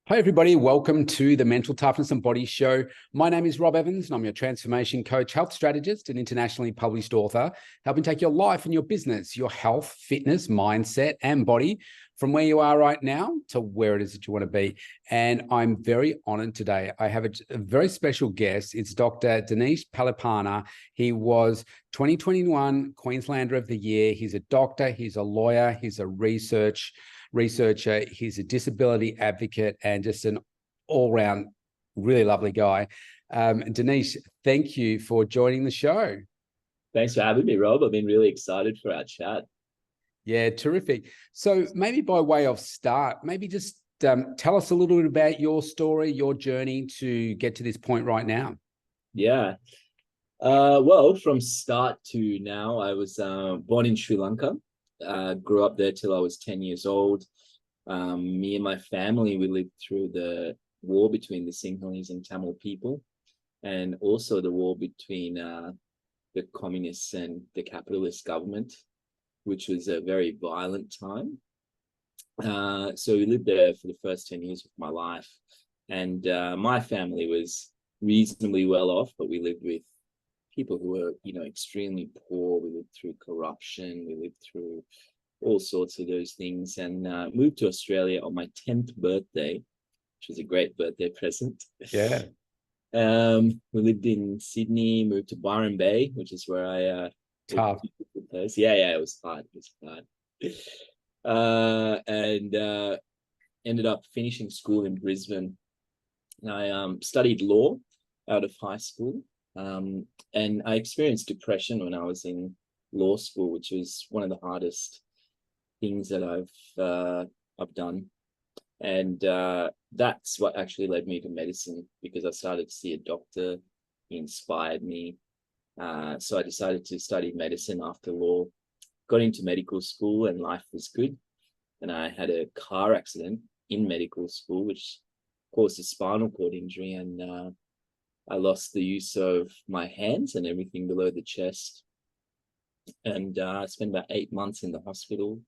Hi, everybody. Welcome to the Mental Toughness and Body Show. My name is Rob Evans, and I'm your transformation coach, health strategist, and internationally published author, helping take your life and your business, your health, fitness, mindset, and body from where you are right now to where it is that you want to be. And I'm very honored today. I have a very special guest. It's Dr. Dinesh Palipana. He was 2021 Queenslander of the Year. He's a doctor, he's a lawyer, he's a researcher, he's a disability advocate, and just an all-round really lovely guy. Dinesh, thank you for joining the show. Thanks for having me, Rob. I've been really excited for our chat. Yeah, terrific. So maybe by way of start, maybe just tell us a little bit about your story, your journey to get to this point right now. Yeah. Well, from start to now, I was born in Sri Lanka. Grew up there till I was 10 years old. Me and my family, we lived through the war between the Sinhalese and Tamil people, and also the war between the communists and the capitalist government, which was a very violent time. So we lived there for the first 10 years of my life. And my family was reasonably well off, but we lived with people who were, extremely poor. We lived through corruption. We lived through all sorts of those things, and moved to Australia on my 10th birthday, which was a great birthday present. Yeah. We lived in Sydney, moved to Byron Bay, which is where I Tough. Yeah, it was hard. It was hard. And ended up finishing school in Brisbane. And I studied law out of high school. And I experienced depression when I was in law school, which was one of the hardest things that I've done. And that's what actually led me to medicine, because I started to see a doctor. He inspired me. So I decided to study medicine after law, got into medical school, and life was good. And I had a car accident in medical school, which caused a spinal cord injury. And I lost the use of my hands and everything below the chest. And I spent about 8 months in the hospital,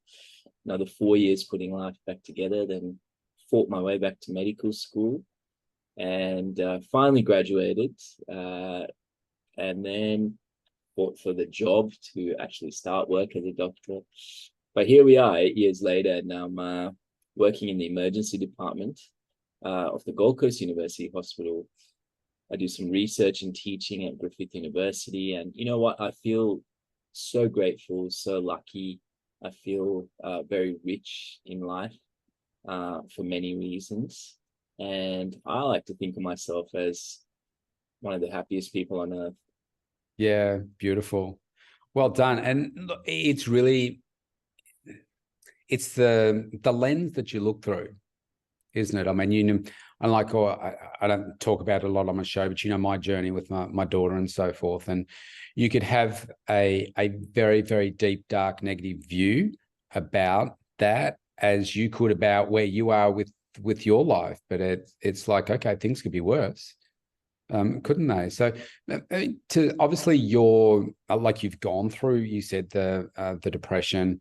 another 4 years putting life back together, then fought my way back to medical school, and finally graduated, and then fought for the job to actually start work as a doctor. But here we are 8 years later, and I'm working in the emergency department of the Gold Coast University Hospital. I do some research and teaching at Griffith University, and you know what? I feel so grateful, so lucky. I feel very rich in life for many reasons. And I like to think of myself as one of the happiest people on earth. Yeah, beautiful. Well done. And look, it's the lens that you look through, isn't it? I mean, I don't talk about it a lot on my show, but my journey with my daughter and so forth. And you could have a very, very deep, dark, negative view about that, as you could about where you are with your life. But it's like, okay, things could be worse. Couldn't they? So to obviously like you've gone through, you said the depression,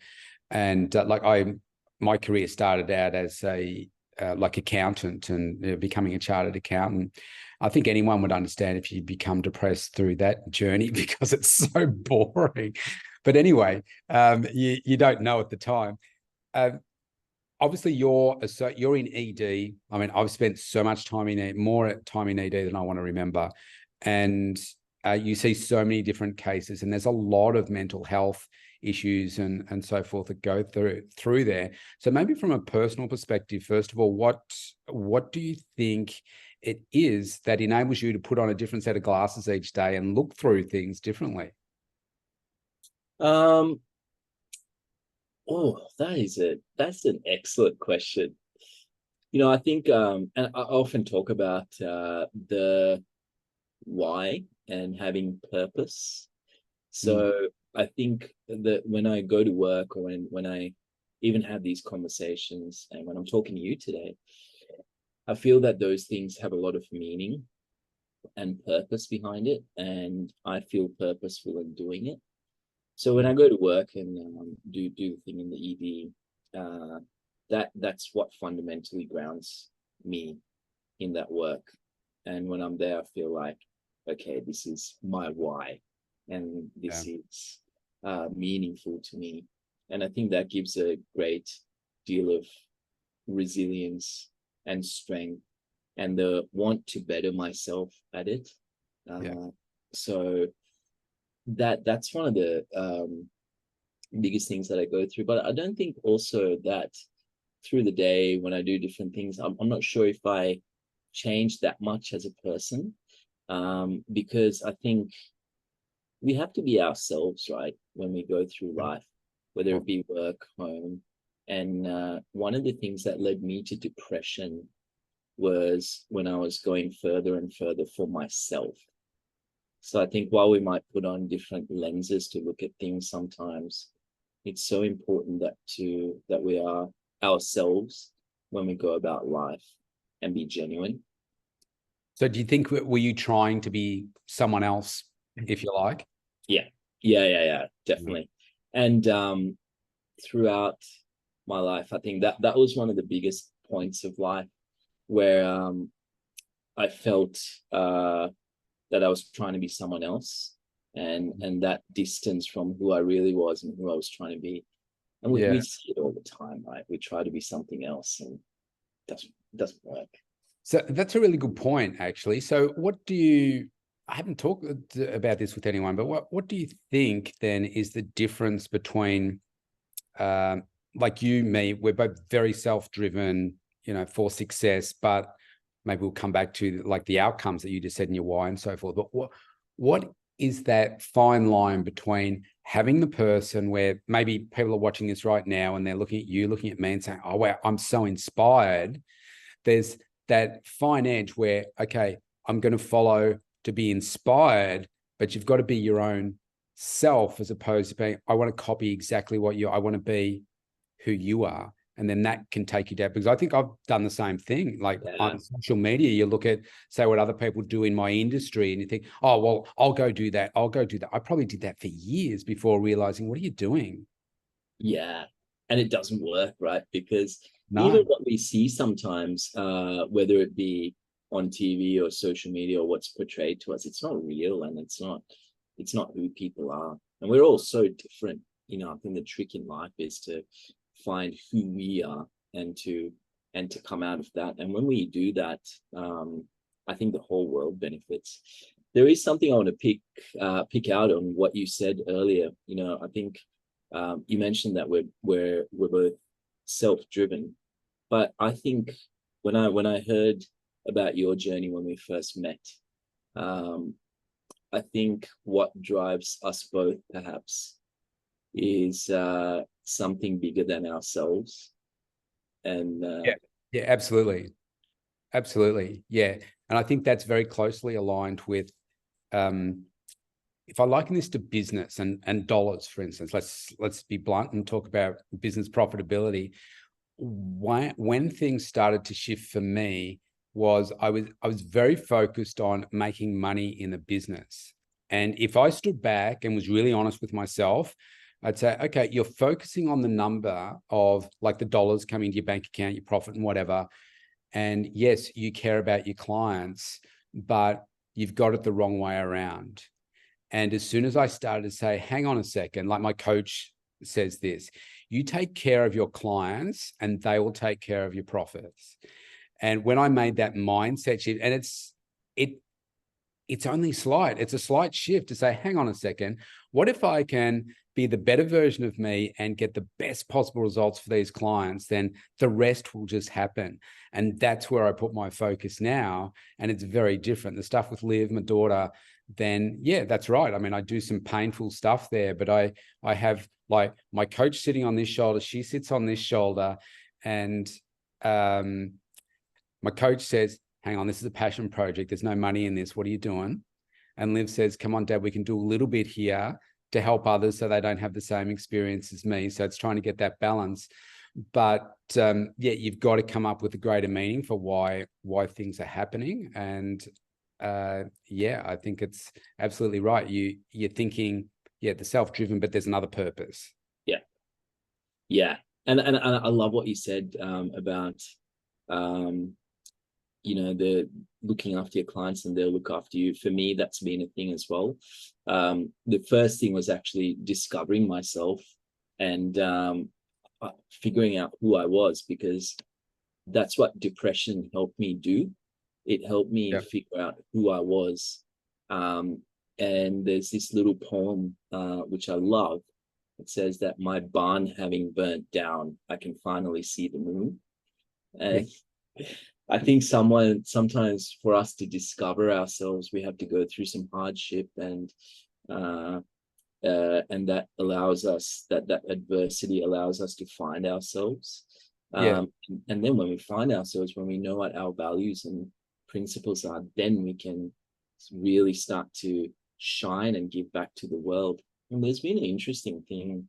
and my career started out as a like accountant, and becoming a chartered accountant. I think anyone would understand if you become depressed through that journey because it's so boring. But anyway, you don't know at the time. Obviously, you're in ED. I mean, I've spent so much time more time in ED than I want to remember, and you see so many different cases, and there's a lot of mental health issues and so forth that go through there. So maybe from a personal perspective, first of all, what do you think it is that enables you to put on a different set of glasses each day and look through things differently? Oh, that's an excellent question. I think, and I often talk about the why and having purpose. So I think that when I go to work, or when I even have these conversations, and when I'm talking to you today, I feel that those things have a lot of meaning and purpose behind it, and I feel purposeful in doing it. So when I go to work and do the thing in the ED, that's what fundamentally grounds me in that work. And when I'm there, I feel like, okay, this is my why, and this is meaningful to me. And I think that gives a great deal of resilience and strength and the want to better myself at it. So that's one of the biggest things that I go through. But I don't think also that through the day when I do different things, I'm not sure if I change that much as a person, because I think we have to be ourselves, right, when we go through life, whether it be work, home. And one of the things that led me to depression was when I was going further and further for myself. So I think while we might put on different lenses to look at things sometimes, it's so important that we are ourselves when we go about life and be genuine. So do you think, were you trying to be someone else, if you like? Yeah, definitely. And throughout my life, I think that was one of the biggest points of life where I felt that I was trying to be someone else, and that distance from who I really was and who I was trying to be. And we see it all the time, right? We try to be something else, and it doesn't work. So that's a really good point, actually. So I haven't talked about this with anyone, but what do you think then is the difference between, like you, me, we're both very self-driven, for success, but maybe we'll come back to like the outcomes that you just said in your why and so forth. But what is that fine line between having the person where maybe people are watching this right now and they're looking at you, looking at me and saying, oh, wow, I'm so inspired. There's that fine edge where, okay, I'm going to follow to be inspired, but you've got to be your own self as opposed to being, I want to copy exactly I want to be who you are. And then that can take you down, because I think I've done the same thing. Like on social media, you look at, say, what other people do in my industry and you think, oh, well, I'll go do that. I probably did that for years before realizing, what are you doing? Yeah. And it doesn't work, right? Because even what we see sometimes, whether it be on TV or social media or what's portrayed to us, it's not real, and it's not who people are. And we're all so different. I think the trick in life is to find who we are and to come out of that. And when we do that, I think the whole world benefits. There is something I want to pick out on what you said earlier. I think you mentioned that we're both self-driven, but I think when I heard about your journey when we first met, I think what drives us both perhaps is something bigger than ourselves. And yeah, absolutely. Yeah. And I think that's very closely aligned with, if I liken this to business and dollars, for instance, let's be blunt and talk about business profitability. When things started to shift for me was I was very focused on making money in the business. And if I stood back and was really honest with myself, I'd say, okay, you're focusing on the number of like the dollars coming to your bank account, your profit and whatever. And yes, you care about your clients, but you've got it the wrong way around. And as soon as I started to say, hang on a second, like my coach says this, you take care of your clients and they will take care of your profits. And when I made that mindset shift, and it's only slight, it's a slight shift to say, hang on a second, what if I can be the better version of me and get the best possible results for these clients? Then the rest will just happen. And that's where I put my focus now. And it's very different. The stuff with Liv, my daughter, then yeah, that's right. I mean, I do some painful stuff there, but I have like my coach sitting on this shoulder, she sits on this shoulder, and my coach says, hang on, this is a passion project. There's no money in this. What are you doing? And Liv says, come on, Dad, we can do a little bit here to help others so they don't have the same experience as me. So it's trying to get that balance. But yeah, you've got to come up with a greater meaning for why things are happening. And yeah, I think it's absolutely right. You're thinking, yeah, the self-driven, but there's another purpose. Yeah. And I love what you said about the looking after your clients and they'll look after you. For me, that's been a thing as well. The first thing was actually discovering myself and figuring out who I was, because that's what depression helped me do. It helped me figure out who I was. And there's this little poem, which I love. It says that my barn having burnt down, I can finally see the moon. And I think sometimes for us to discover ourselves, we have to go through some hardship, and that allows us, that adversity allows us to find ourselves. And then when we find ourselves, when we know what our values and principles are, then we can really start to shine and give back to the world. And there's been an interesting thing,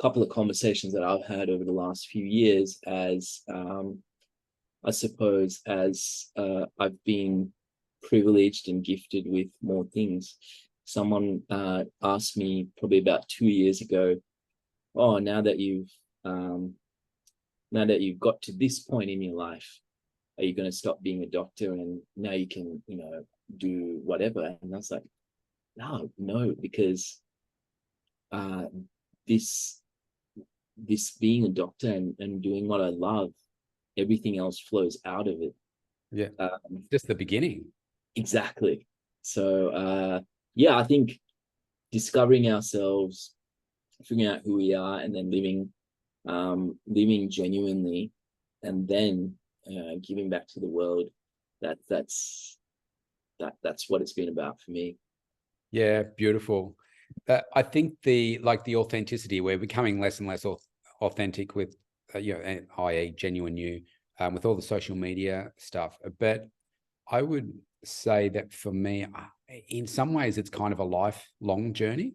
couple of conversations that I've had over the last few years, as I suppose as I've been privileged and gifted with more things. Someone asked me probably about 2 years ago, oh, now that you've got to this point in your life, are you going to stop being a doctor and now you can, do whatever? And I was like, no, because this being a doctor and doing what I love, everything else flows out of it. Just the beginning. Exactly. So I think discovering ourselves, figuring out who we are, and then living genuinely, and then giving back to the world, that's what it's been about for me. Yeah, beautiful. I think the authenticity, we're becoming less and less authentic with, i.e. genuine you, with all the social media stuff. But I would say that for me, in some ways, it's kind of a lifelong journey.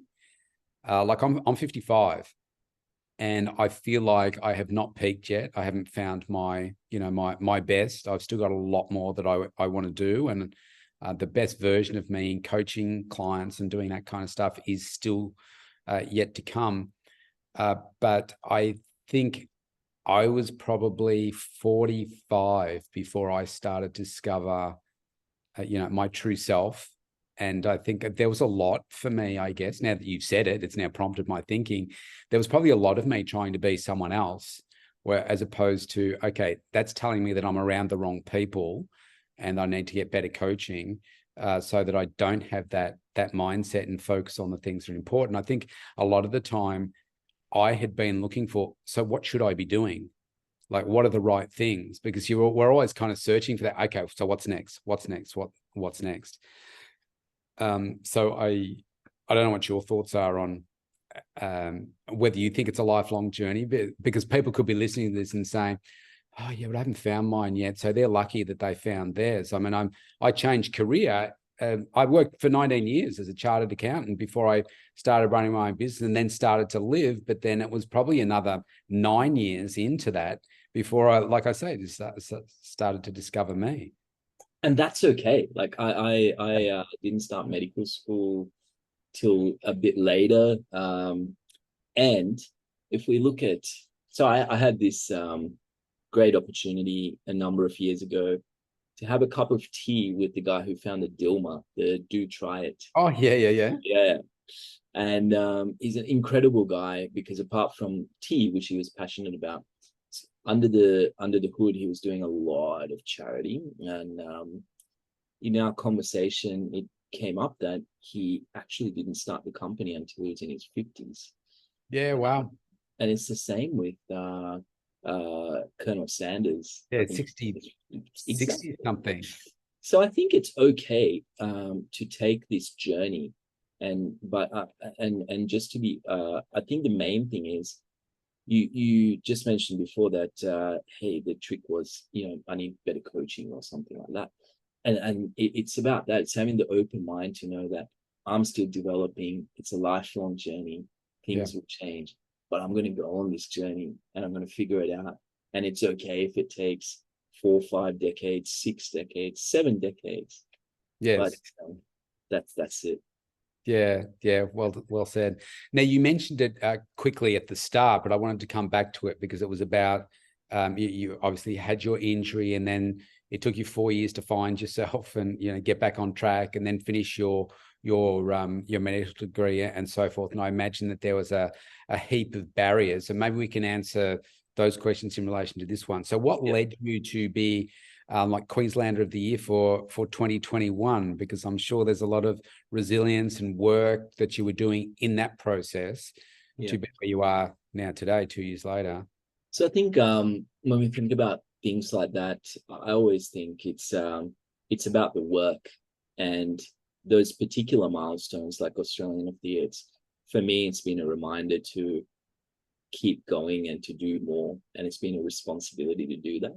Like I'm 55, and I feel like I have not peaked yet. I haven't found my best. I've still got a lot more that I want to do, and the best version of me in coaching clients and doing that kind of stuff is still yet to come. But I think I was probably 45 before I started to discover, my true self. And I think there was a lot for me, I guess, now that you've said it, it's now prompted my thinking. There was probably a lot of me trying to be someone else, where as opposed to, okay, that's telling me that I'm around the wrong people and I need to get better coaching, so that I don't have that mindset and focus on the things that are important. I think a lot of the time I had been looking for, so what should I be doing? Like, what are the right things? Because we're always kind of searching for that. Okay, so what's next? What's next? What's next? So I don't know what your thoughts are on whether you think it's a lifelong journey, because people could be listening to this and saying, oh yeah, but I haven't found mine yet. So they're lucky that they found theirs. I mean, I changed career. I worked for 19 years as a chartered accountant before I started running my own business, and then started to live. But then it was probably another 9 years into that before I, like I say, just started to discover me. And that's okay. Like I didn't start medical school till a bit later. And if we look at, so I had this great opportunity a number of years ago to have a cup of tea with the guy who founded Dilma, the Do Try It. Oh yeah. Yeah. And he's an incredible guy, because apart from tea, which he was passionate about, under the hood, he was doing a lot of charity. And in our conversation, it came up that he actually didn't start the company until he was in his 50s. Yeah, wow. And it's the same with Colonel Sanders. Yeah, 60 something. So I think it's okay to take this journey, and just to be. I think the main thing is, you just mentioned before that hey, the trick was, I need better coaching or something like that, and it's about that. It's having the open mind to know that I'm still developing. It's a lifelong journey. Things will change, but I'm going to go on this journey and I'm going to figure it out. And it's okay if it takes 4, 5 decades, 6 decades, 7 decades. Yes. But that's it. Yeah. Well said. Now, you mentioned it quickly at the start, but I wanted to come back to it because it was about You obviously had your injury, and then it took you 4 years to find yourself and, you know, get back on track, and then finish your medical degree and so forth. And I imagine that there was a heap of barriers. So maybe we can answer those questions in relation to this one. So what led you to be like Queenslander of the Year for 2021? Because I'm sure there's a lot of resilience and work that you were doing in that process to be where you are now today, 2 years later. So I think when we think about things like that, I always think it's about the work and those particular milestones, like Australian of the Year. For me, it's been a reminder to keep going and to do more, and it's been a responsibility to do that.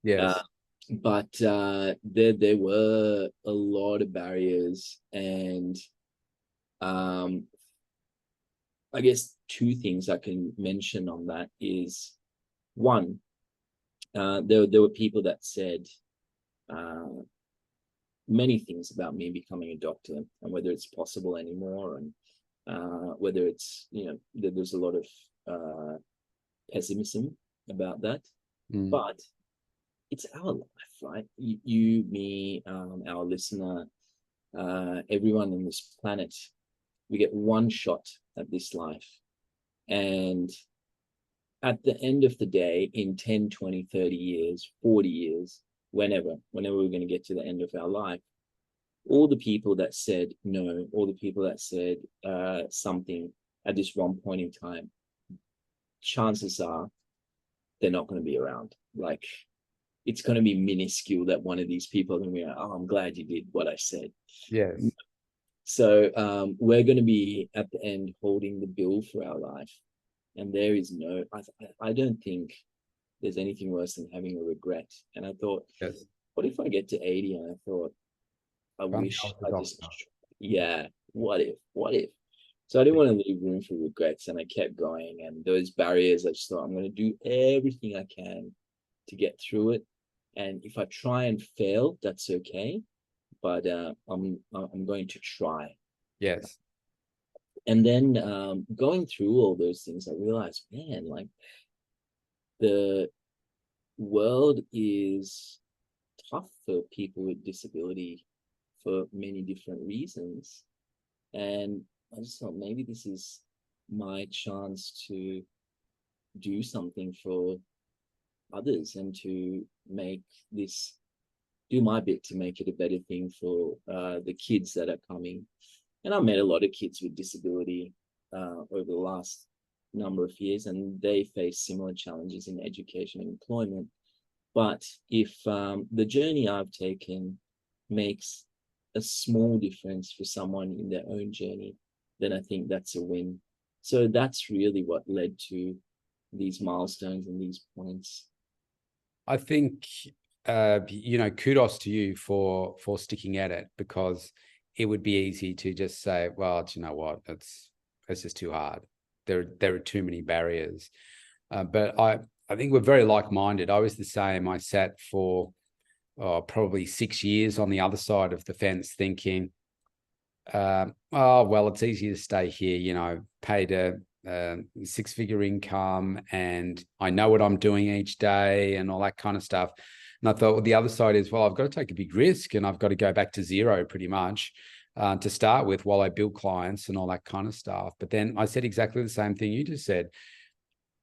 Yes. But there were a lot of barriers, and I guess two things I can mention on that is, one, there were people that said many things about me becoming a doctor and whether it's possible anymore, and whether it's, you know, there's a lot of pessimism about that. But it's our life, right? You, me, our listener, everyone on this planet, we get one shot at this life. And at the end of the day, in 10, 20, 30 years, 40 years, whenever we're going to get to the end of our life, all the people that said no, all the people that said something at this one point in time, chances are they're not going to be around. Like, it's going to be minuscule that one of these people are going to be like, oh, I'm glad you did what I said. Yes. So we're going to be at the end holding the bill for our life. And there is no, I don't think there's anything worse than having a regret. And I thought, what if I get to 80 and I thought, I wish I just, what if? So I didn't want to leave room for regrets, and I kept going. And those barriers, I just thought, I'm going to do everything I can to get through it. And if I try and fail, that's okay. But I'm going to try. Yes. And then going through all those things, I realized, man, like, the world is tough for people with disability for many different reasons. And I just thought, maybe this is my chance to do something for others and to make this, do my bit to make it a better thing for the kids that are coming. And I met a lot of kids with disability over the last number of years, and they face similar challenges in education and employment. But if the journey I've taken makes a small difference for someone in their own journey, then I think that's a win. So that's really what led to these milestones and these points. I think, you know, kudos to you for sticking at it, because it would be easy to just say, well, do you know what? It's just too hard. There are too many barriers. But I think we're very like-minded. I was the same. I sat for probably 6 years on the other side of the fence thinking, oh, well, it's easy to stay here, you know, paid a six-figure income, and I know what I'm doing each day and all that kind of stuff. And I thought, well, the other side is, well, I've got to take a big risk, and I've got to go back to zero pretty much to start with while I build clients and all that kind of stuff. But then I said exactly the same thing you just said.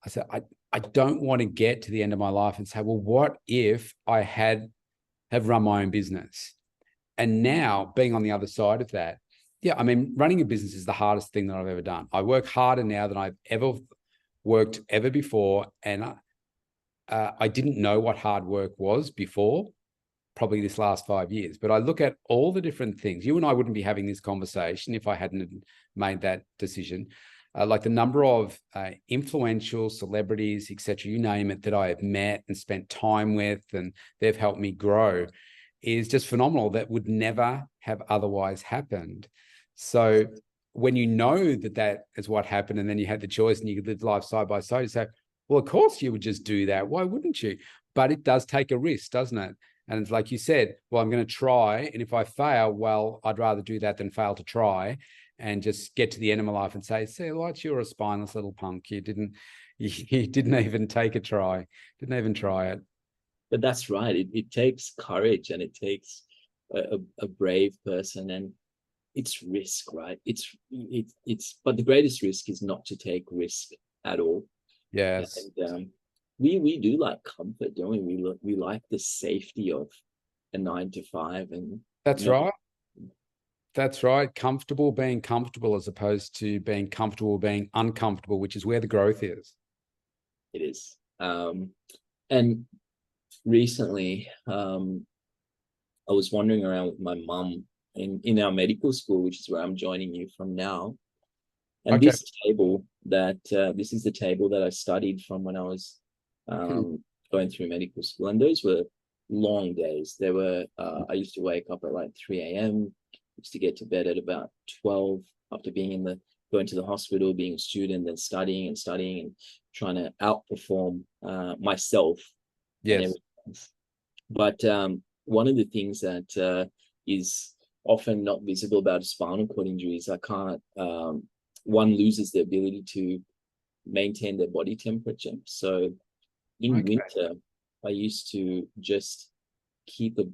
I said, I don't want to get to the end of my life and say, well, what if I have run my own business? And now being on the other side of that, yeah, I mean, running a business is the hardest thing that I've ever done. I work harder now than I've ever worked before. And I didn't know what hard work was before, probably this last 5 years. But I look at all the different things. You and I wouldn't be having this conversation if I hadn't made that decision. Like the number of influential celebrities, etc., you name it, that I have met and spent time with, and they've helped me grow, is just phenomenal. That would never have otherwise happened. So when you know that that is what happened, and then you had the choice and you could live life side by side, you say, well, of course you would just do that. Why wouldn't you? But it does take a risk, doesn't it? And it's like you said, well, I'm going to try. And if I fail, well, I'd rather do that than fail to try, and just get to the end of my life and say, see, what, you're a spineless little punk. You didn't, you didn't even take a try, didn't even try it. But that's right. It takes courage, and it takes a brave person, and it's risk, right? It's but the greatest risk is not to take risk at all. Yes, And we do like comfort, don't we? We like the safety of a 9 to 5, and that's not. right. That's right. Comfortable being comfortable as opposed to being comfortable being uncomfortable, which is where the growth is. It is. And recently, I was wandering around with my mum in our medical school, which is where I'm joining you from now. And Okay. this is the table that I studied from when I was going through medical school. And those were long days. I used to wake up at like 3 a.m., used to get to bed at about 12 after going to the hospital, being a student, then studying and trying to outperform myself and Yes. everything else. But one of the things that is often not visible about a spinal cord injury is one loses the ability to maintain their body temperature. So in Okay. winter, I used to just keep a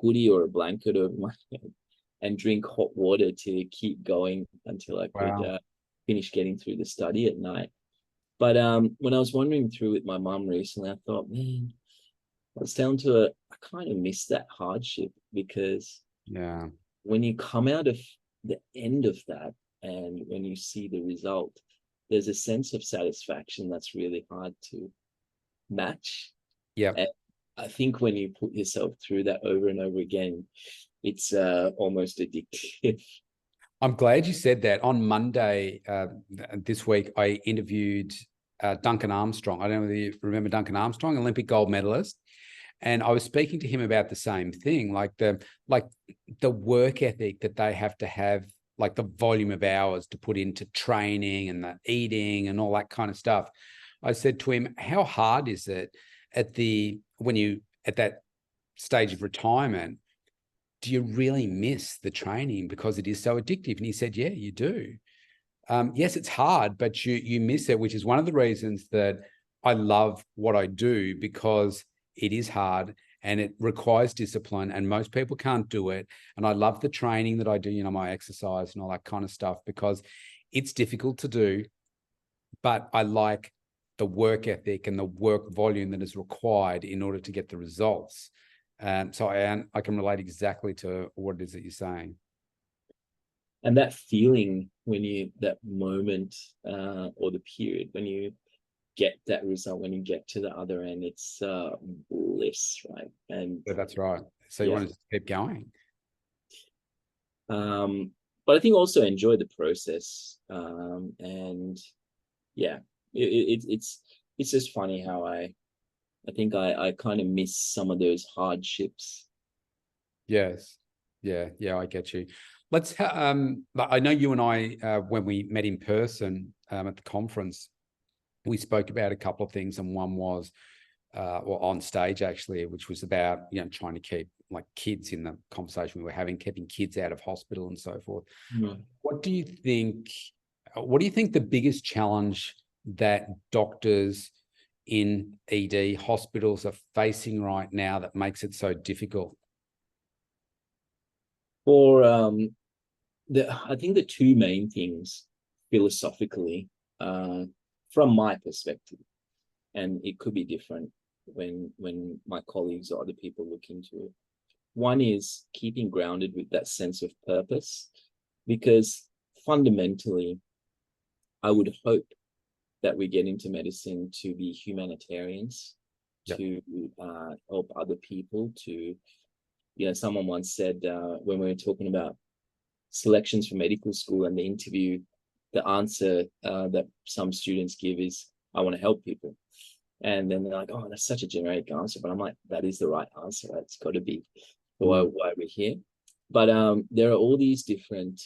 hoodie or a blanket over my head and drink hot water to keep going until I could Wow. finish getting through the study at night. But when I was wandering through with my mum recently, I thought, man, it's down to I kind of miss that hardship, because Yeah. when you come out of the end of that and when you see the result, there's a sense of satisfaction that's really hard to match. Yep. And I think when you put yourself through that over and over again, it's almost addictive. I'm glad you said that. On Monday this week, I interviewed Duncan Armstrong. I don't know whether you remember Duncan Armstrong, Olympic gold medalist. And I was speaking to him about the same thing, like the work ethic that they have to have, like the volume of hours to put into training and the eating and all that kind of stuff. I said to him, how hard is it at that stage of retirement? Do you really miss the training because it is so addictive? And he said, yeah, you do. Yes, it's hard, but you miss it, which is one of the reasons that I love what I do, because it is hard and it requires discipline, and most people can't do it. And I love the training that I do, my exercise and all that kind of stuff, because it's difficult to do, but I like the work ethic and the work volume that is required in order to get the results. So I can relate exactly to what it is that you're saying. And that feeling that moment or the period when you get that result, when you get to the other end, it's bliss, right? And Yeah, that's right. So you yeah. want to keep going. But I think also enjoy the process. And yeah, it's just funny how I think I kind of miss some of those hardships. Yes. Yeah. Yeah. I get you. I know you and I, when we met in person at the conference, we spoke about a couple of things. And one was, well, on stage actually, which was about, trying to keep like kids in the conversation we were having, keeping kids out of hospital and so forth. Mm. What do you think the biggest challenge that doctors in ED hospitals are facing right now that makes it so difficult? For I think the two main things philosophically, from my perspective, and it could be different when my colleagues or other people look into it. One is keeping grounded with that sense of purpose, because fundamentally, I would hope that we get into medicine to be humanitarians, Yep. to help other people. Someone once said when we were talking about selections for medical school and the interview, the answer that some students give is, I want to help people. And then they're like, oh, that's such a generic answer. But I'm like, that is the right answer. It's got to be why we're here. But there are all these different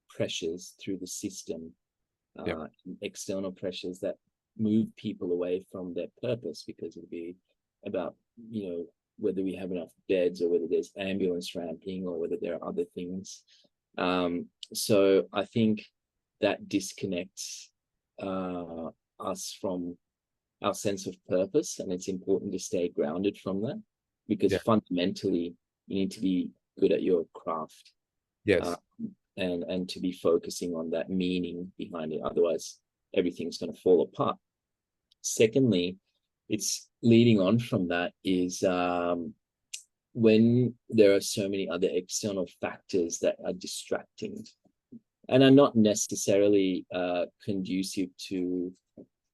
pressures through the system, Yep. external pressures that move people away from their purpose, because it'll be about, whether we have enough beds or whether there's ambulance ramping or whether there are other things. So I think that disconnects us from our sense of purpose, and it's important to stay grounded from that, because Yeah. fundamentally you need to be good at your craft, Yes. and to be focusing on that meaning behind it. Otherwise, everything's going to fall apart. Secondly, it's leading on from that is when there are so many other external factors that are distracting and are not necessarily conducive to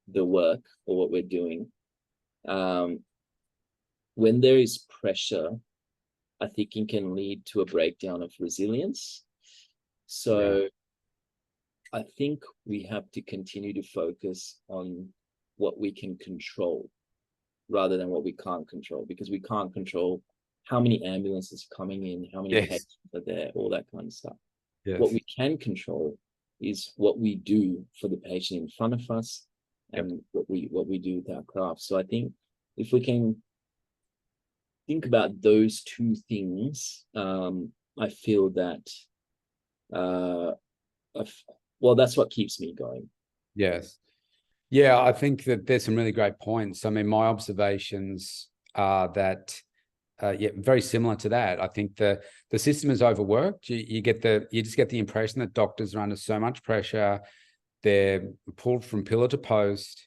the work or what we're doing. When there is pressure, I think it can lead to a breakdown of resilience. So I think we have to continue to focus on what we can control rather than what we can't control, because we can't control how many ambulances are coming in, how many Yes. patients are there, all that kind of stuff. Yes. What we can control is what we do for the patient in front of us, and what we do with our craft. So I think if we can think about those two things, I feel that well, that's what keeps me going. Yes. Yeah, I think that there's some really great points. I mean, my observations are that yeah, very similar to that. I think the system is overworked. You just get the impression that doctors are under so much pressure. They're pulled from pillar to post.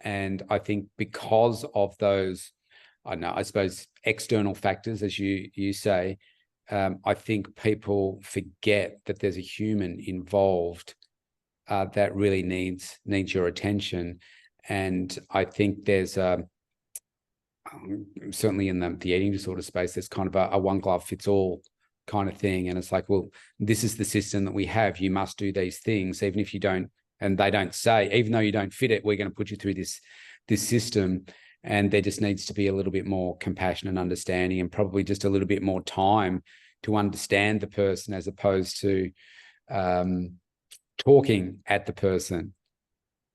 And I think because of those, I don't know, I suppose external factors, as you say, I think people forget that there's a human involved that really needs your attention. And I think there's certainly in the eating disorder space, there's kind of a one glove fits all kind of thing. And it's like, well, this is the system that we have. You must do these things, even if you don't. And they don't say, even though you don't fit it, we're going to put you through this system. And there just needs to be a little bit more compassion and understanding, and probably just a little bit more time to understand the person, as opposed to talking at the person,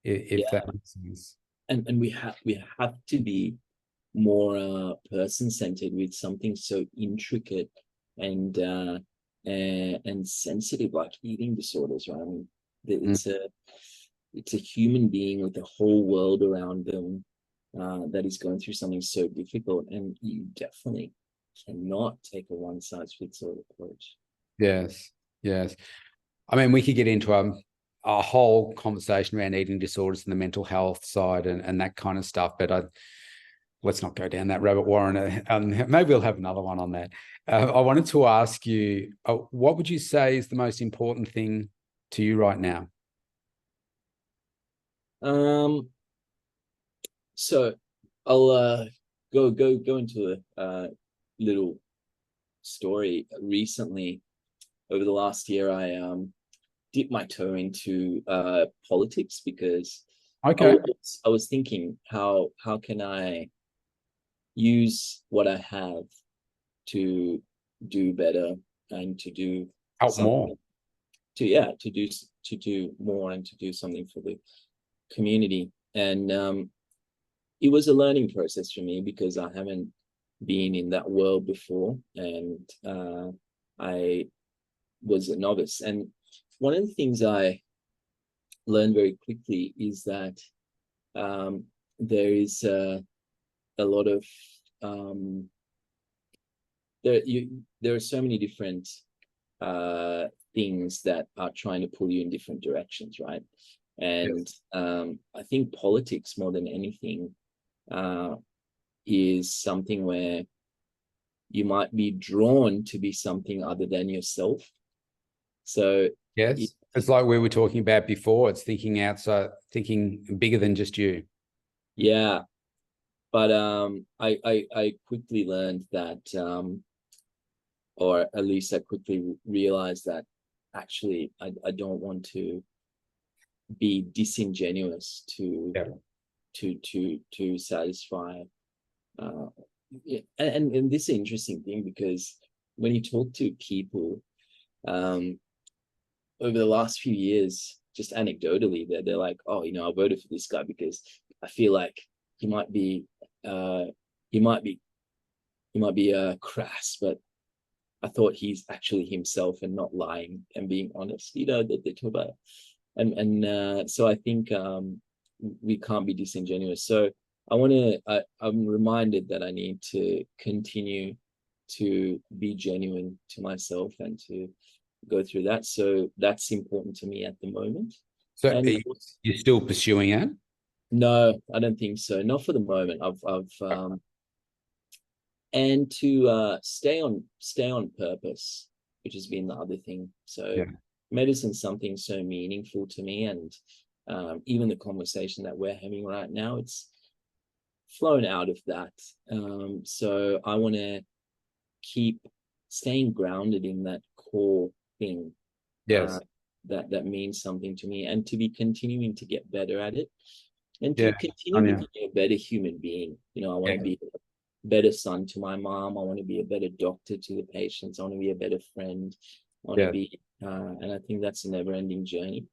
if that makes sense. And we have to be more person-centered with something so intricate and sensitive like eating disorders, right? I mean, it's a human being with a whole world around them that is going through something so difficult, and you definitely cannot take a one-size-fits-all approach. Yes, yes. I mean, we could get into a whole conversation around eating disorders and the mental health side and that kind of stuff, but let's not go down that rabbit warren. Maybe we'll have another one on that. I wanted to ask you, what would you say is the most important thing to you right now? So I'll go into a little story. Recently, over the last year, I dipped my toe into politics, because Okay. I was thinking, how can I use what I have to do better, and to do Help something, more. to do more, and to do something for the community. And it was a learning process for me, because I haven't been in that world before, and I was a novice. And one of the things I learned very quickly is that there is a lot of there are so many different things that are trying to pull you in different directions, right? And Yes. I think politics, more than anything, is something where you might be drawn to be something other than yourself. So Yes. It's like we were talking about before. It's thinking outside, thinking bigger than just you. yeah, but I quickly learned that, or at least I quickly realized that actually I don't want to be disingenuous to satisfy. And this is an interesting thing, because when you talk to people over the last few years, just anecdotally, they're like, oh, I voted for this guy because I feel like he might be crass, but I thought he's actually himself and not lying and being honest. That they talk about, and so I think we can't be disingenuous. So I'm reminded that I need to continue to be genuine to myself and to go through that. So that's important to me at the moment. So And you're still pursuing it? no, I don't think so. Not for the moment. And to stay on purpose, which has been the other thing. So Yeah. medicine's something so meaningful to me, and even the conversation that we're having right now, it's flown out of that. So I want to keep staying grounded in that core thing. Yes. That means something to me, and to be continuing to get better at it, and to Yeah. continue to be a better human being. I want to be a better son to my mom. I want to be a better doctor to the patients. I want to be a better friend. I want to be, and I think that's a never-ending journey.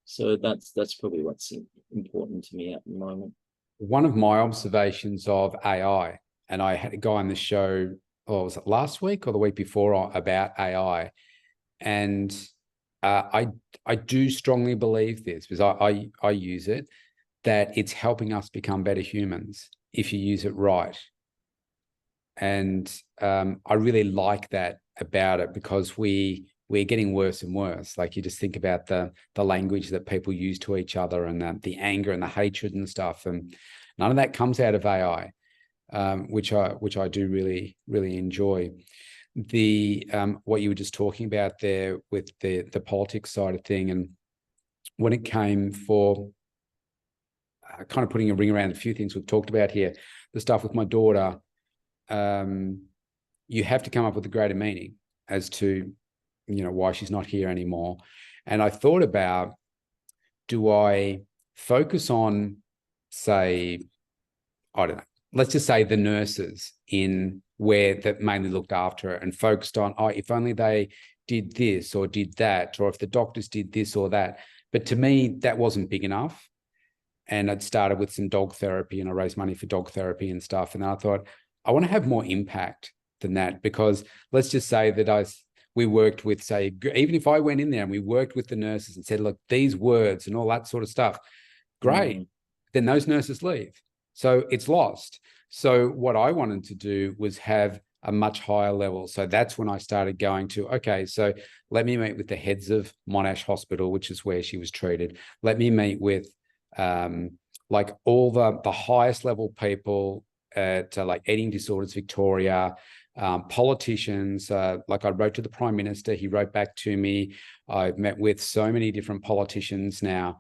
So that's probably what's important to me at the moment. One of my observations of AI, and I had a guy on the show, was it last week or the week before, about AI, and I do strongly believe this, because I use it, that it's helping us become better humans if you use it right. And I really like that about it, because we're getting worse and worse. Like, you just think about the language that people use to each other, and the anger and the hatred and stuff, and none of that comes out of AI, which I do really, really enjoy. The what you were just talking about there with the politics side of thing, and when it came for kind of putting a ring around a few things we've talked about here, the stuff with my daughter, you have to come up with a greater meaning as to, why she's not here anymore. And I thought about, do I focus on, say, I don't know, let's just say the nurses in where that mainly looked after her, and focused on, if only they did this or did that, or if the doctors did this or that. But to me, that wasn't big enough. And I'd started with some dog therapy, and I raised money for dog therapy and stuff. And then I thought, I want to have more impact than that, because let's just say that we worked with, say, even if I went in there and we worked with the nurses and said, look, these words and all that sort of stuff, great. Then those nurses leave. So it's lost. So what I wanted to do was have a much higher level. So that's when I started going to, okay, so let me meet with the heads of Monash Hospital, which is where she was treated. Let me meet with like all the highest level people at like Eating Disorders Victoria, politicians. Like, I wrote to the Prime Minister, he wrote back to me. I've met with so many different politicians now,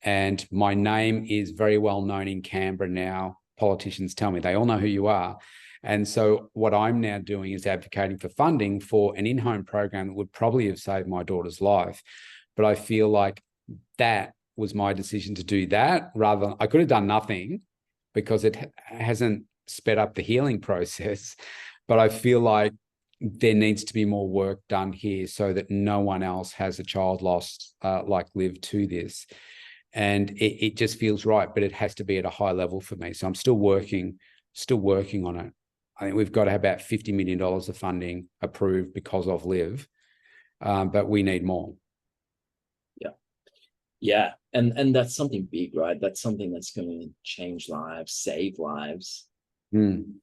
and my name is very well known in Canberra now. Politicians tell me, they all know who you are. And so what I'm now doing is advocating for funding for an in-home program that would probably have saved my daughter's life. But I feel like that was my decision to do that, rather than, I could have done nothing, because it hasn't sped up the healing process. But I feel like there needs to be more work done here, so that no one else has a child lost like Liv to this. And it just feels right, but it has to be at a high level for me. So I'm still working on it. I think we've got to have about $50 million of funding approved because of Liv, but we need more. Yeah. And that's something big, right? That's something that's going to change lives, save lives. And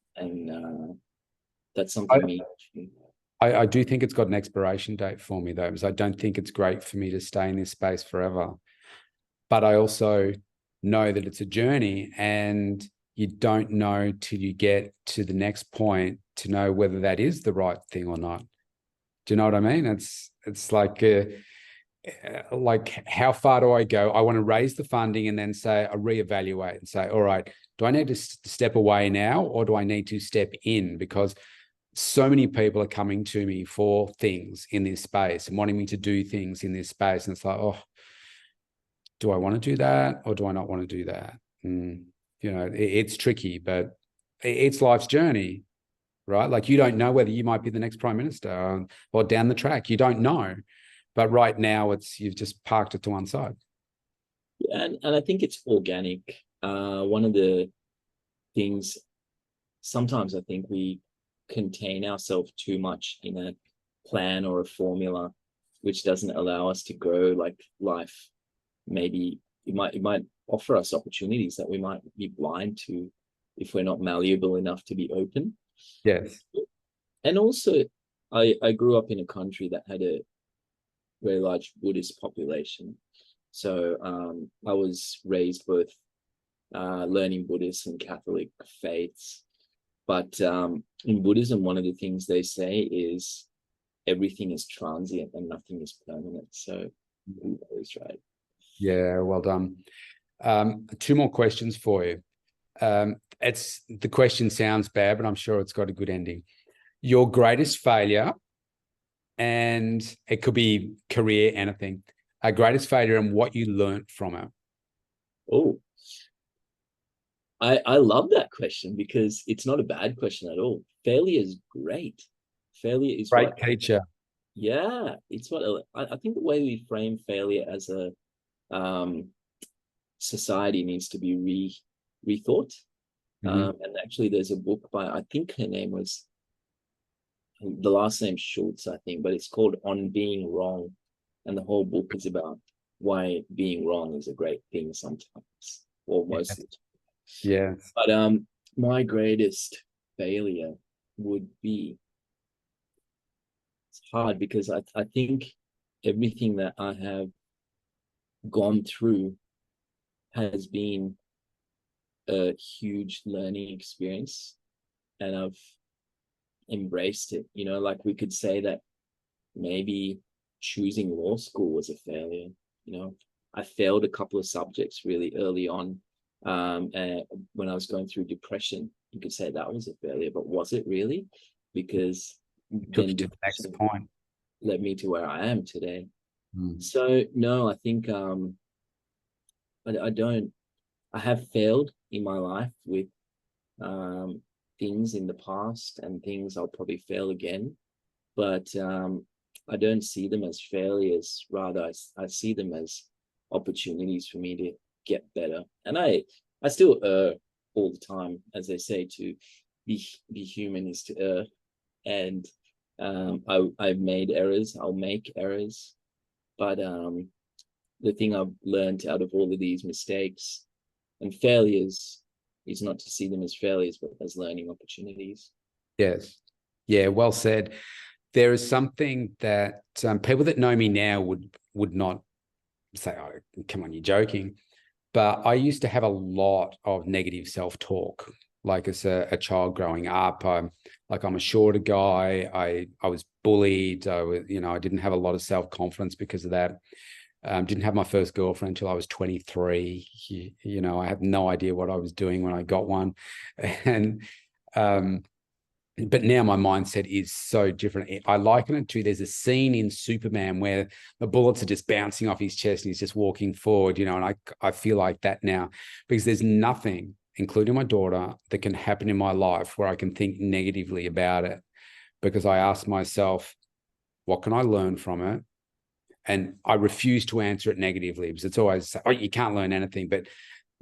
that's something I do think it's got an expiration date for me, though, because I don't think it's great for me to stay in this space forever. But I also know that it's a journey, and you don't know till you get to the next point to know whether that is the right thing or not. Do you know what I mean? It's like, how far do I go? I want to raise the funding and then say, I reevaluate and say, all right, do I need to step away now, or do I need to step in? Because so many people are coming to me for things in this space and wanting me to do things in this space. And it's like, oh, do I want to do that, or do I not want to do that? It's tricky, but it's life's journey, right? Like, you don't know whether you might be the next Prime Minister or down the track. You don't know. But right now, you've just parked it to one side. Yeah, and I think it's organic. One of the things, sometimes I think we contain ourselves too much in a plan or a formula, which doesn't allow us to grow like life. Maybe it might offer us opportunities that we might be blind to if we're not malleable enough to be open. Yes. And also, I grew up in a country that had a very large Buddhist population. So I was raised both learning Buddhist and Catholic faiths. But in Buddhism, one of the things they say is everything is transient and nothing is permanent. So that was right. Yeah, well done. Two more questions for you. It's the question sounds bad, but I'm sure it's got a good ending. Your greatest failure, and it could be career, anything. A greatest failure and what you learned from it. Oh, I love that question because it's not a bad question at all. Failure is great. Failure is Great what, teacher. yeah, it's what I think the way we frame failure as a society needs to be rethought. And actually, there's a book by, I think her name was, the last name Schultz, I think, but it's called On Being Wrong. And the whole book is about why being wrong is a great thing sometimes, or most of the time. Yes. But my greatest failure would be, it's hard because I think everything that I have gone through has been a huge learning experience, and I've embraced it. You know, like we could say that maybe choosing law school was a failure. You know, I failed a couple of subjects really early on. And when I was going through depression, you could say that was a failure, but was it really? Because Took then you to the next point. led me to where I am today. So no, I think I have failed in my life with things in the past and things I'll probably fail again, but I don't see them as failures. Rather, I see them as opportunities for me to get better. And I still err all the time, as they say, to be human is to err. And I've made errors. I'll make errors, but the thing I've learned out of all of these mistakes and failures is not to see them as failures, but as learning opportunities. Yes. Yeah, well said. There is something that people that know me now would not say, oh, come on, you're joking. But I used to have a lot of negative self-talk. Like as a child growing up, I'm a shorter guy. I was bullied. I didn't have a lot of self-confidence because of that. Didn't have my first girlfriend until I was 23. I had no idea what I was doing when I got one. And but now my mindset is so different. I liken it to, there's a scene in Superman where the bullets are just bouncing off his chest and he's just walking forward, and I feel like that now, because there's nothing, including my daughter, that can happen in my life where I can think negatively about it, because I ask myself, what can I learn from it? And I refuse to answer it negatively, because it's always, oh, you can't learn anything. But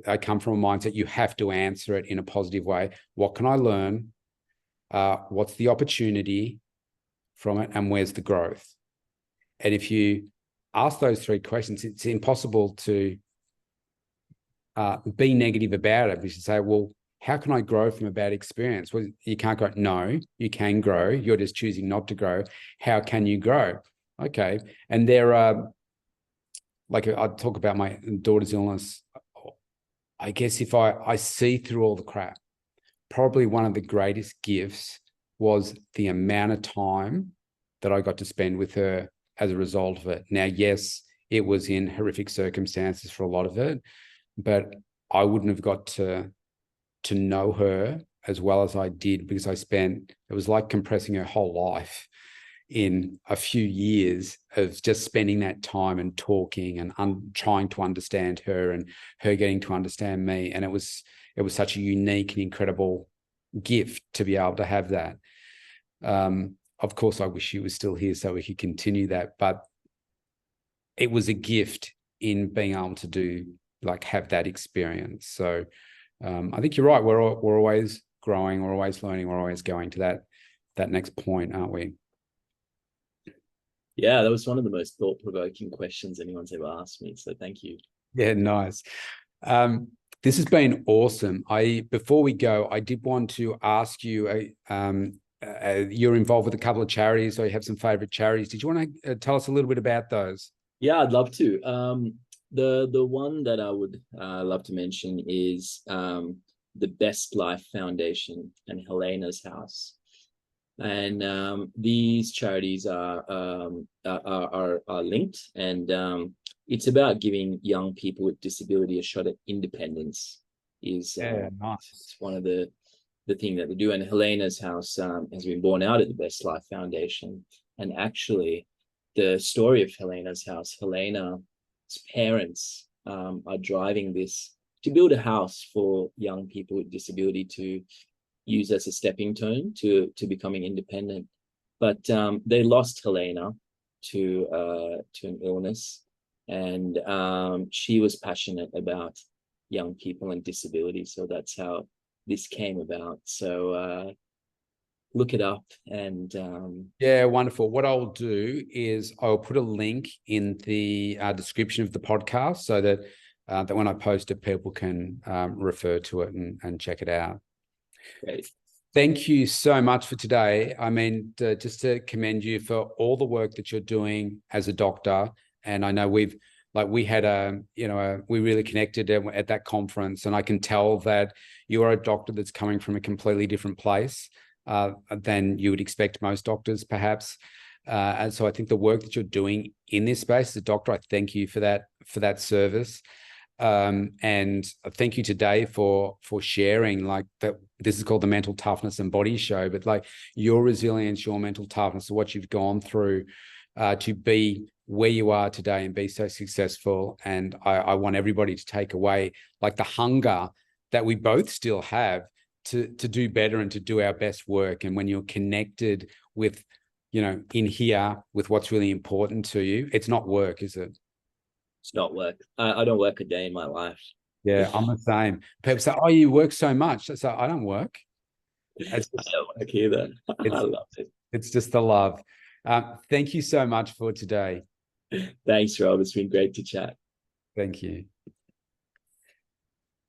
I come from a mindset, you have to answer it in a positive way. What can I learn? What's the opportunity from it, and where's the growth? And if you ask those three questions, it's impossible to be negative about it. You should say, well, how can I grow from a bad experience? Well, you can't go, no, you can grow. You're just choosing not to grow. How can you grow? Okay. And there are, like I talk about my daughter's illness. I guess if I see through all the crap, probably one of the greatest gifts was the amount of time that I got to spend with her as a result of it. Now, yes, it was in horrific circumstances for a lot of it, but I wouldn't have got to know her as well as I did, because it was like compressing her whole life in a few years of just spending that time and talking and trying to understand her and her getting to understand me. And it was such a unique and incredible gift to be able to have that. Of course, I wish she was still here so we could continue that, but it was a gift in being able to have that experience. So I think you're right. We're always growing, we're always learning, we're always going to that next point, aren't we? Yeah, that was one of the most thought-provoking questions anyone's ever asked me. So thank you. Yeah, nice. This has been awesome. Before we go, I did want to ask you, you're involved with a couple of charities, or you have some favorite charities. Did you want to tell us a little bit about those? Yeah, I'd love to. The one that I would love to mention is the Best Life Foundation and Helena's House. And these charities are linked, and it's about giving young people with disability a shot at independence. Nice. One of the thing that they do. And Helena's House has been born out of the Best Life Foundation. And actually, the story of Helena's House, Helena's parents are driving this to build a house for young people with disability to use as a stepping stone to becoming independent. But they lost Helena to an illness, and she was passionate about young people and disability. So that's how this came about. So look it up. And yeah, wonderful. What I'll do is I'll put a link in the description of the podcast so that that when I post it, people can refer to it and check it out. Great. Thank you so much for today. I mean, just to commend you for all the work that you're doing as a doctor. And I know we really connected at that conference, and I can tell that you are a doctor that's coming from a completely different place than you would expect most doctors, perhaps. And so I think the work that you're doing in this space as a doctor, I thank you for that service. And thank you today for sharing, like, that this is called the Mental Toughness and Body Show, but like your resilience, your mental toughness, what you've gone through to be where you are today and be so successful. And I want everybody to take away like the hunger that we both still have to do better and to do our best work. And when you're connected with, in here with what's really important to you, it's not work, is it? It's not work. I don't work a day in my life. Yeah, I'm the same. People say, "Oh, you work so much." So I don't work. I don't work either. I love it. It's just the love. Thank you so much for today. Thanks, Rob. It's been great to chat. Thank you.